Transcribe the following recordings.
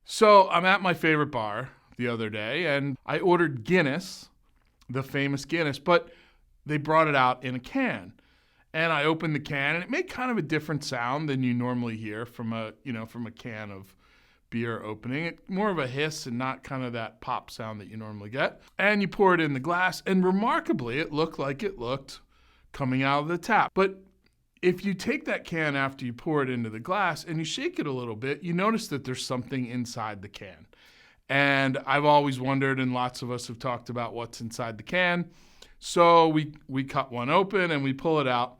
So I'm at my favorite bar the other day, and I ordered Guinness, the famous Guinness, but they brought it out in a can. And I opened the can, and it made kind of a different sound than you normally hear from a can of beer opening. It more of a hiss and not kind of that pop sound that you normally get. And you pour it in the glass, and remarkably, it looked like it looked coming out of the tap. But if you take that can after you pour it into the glass and you shake it a little bit, you notice that there's something inside the can. And I've always wondered, and lots of us have talked about what's inside the can. So we cut one open and we pull it out.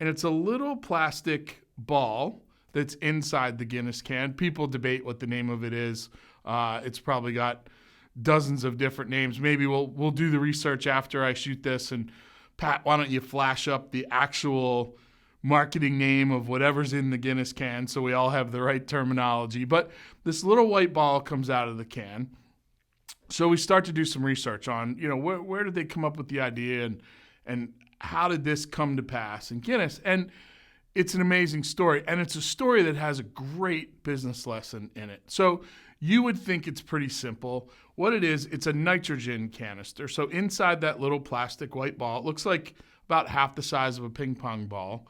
And it's a little plastic ball that's inside the Guinness can. People debate what the name of it is. It's probably got dozens of different names. Maybe we'll do the research after I shoot this. And Pat, why don't you flash up the actual marketing name of whatever's in the Guinness can so we all have the right terminology. But this little white ball comes out of the can. So we start to do some research on, where did they come up with the idea and how did this come to pass in Guinness? And it's an amazing story. And it's a story that has a great business lesson in it. So you would think it's pretty simple. What it is, it's a nitrogen canister. So inside that little plastic white ball, it looks like about half the size of a ping pong ball,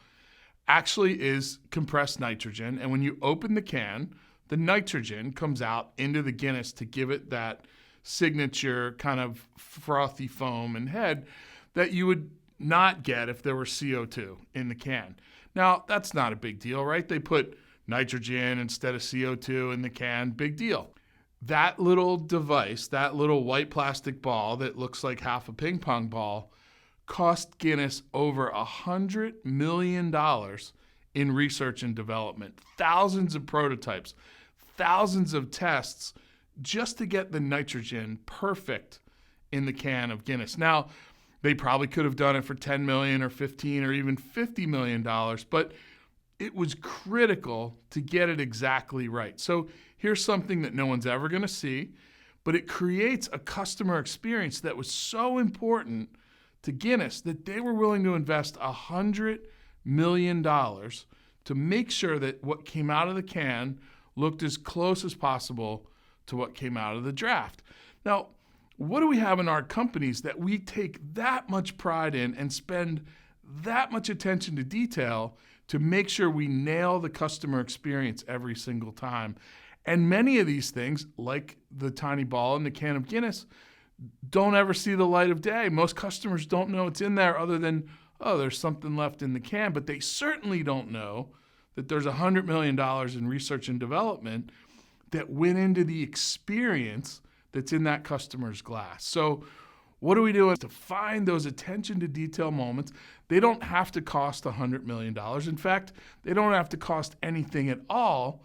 actually is compressed nitrogen. And when you open the can, the nitrogen comes out into the Guinness to give it that signature kind of frothy foam and head that you would not get if there were CO2 in the can. Now, that's not a big deal, right? They put nitrogen instead of CO2 in the can. Big deal. That little device, that little white plastic ball that looks like half a ping pong ball, cost Guinness over $100 million in research and development, thousands of prototypes, thousands of tests just to get the nitrogen perfect in the can of Guinness. Now, they probably could have done it for $10 million or $15 or even $50 million, but it was critical to get it exactly right. So here's something that no one's ever going to see, but it creates a customer experience that was so important to Guinness that they were willing to invest $100 million to make sure that what came out of the can looked as close as possible to what came out of the draft. Now, what do we have in our companies that we take that much pride in and spend that much attention to detail to make sure we nail the customer experience every single time? And many of these things, like the tiny ball in the can of Guinness, don't ever see the light of day. Most customers don't know it's in there other than, oh, there's something left in the can, but they certainly don't know that there's $100 million in research and development that went into the experience that's in that customer's glass. So what do we do to find those attention to detail moments? They don't have to cost $100 million. In fact, they don't have to cost anything at all,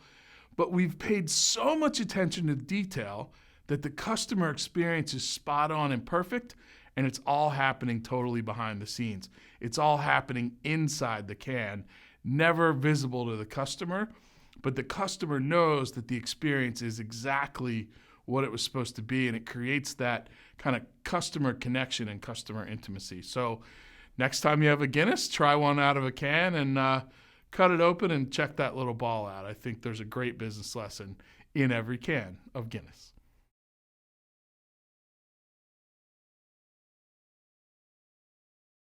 but we've paid so much attention to detail that the customer experience is spot on and perfect, and it's all happening totally behind the scenes. It's all happening inside the can, never visible to the customer, but the customer knows that the experience is exactly what it was supposed to be, and it creates that kind of customer connection and customer intimacy. So next time you have a Guinness, try one out of a can and cut it open and check that little ball out. I think there's a great business lesson in every can of Guinness.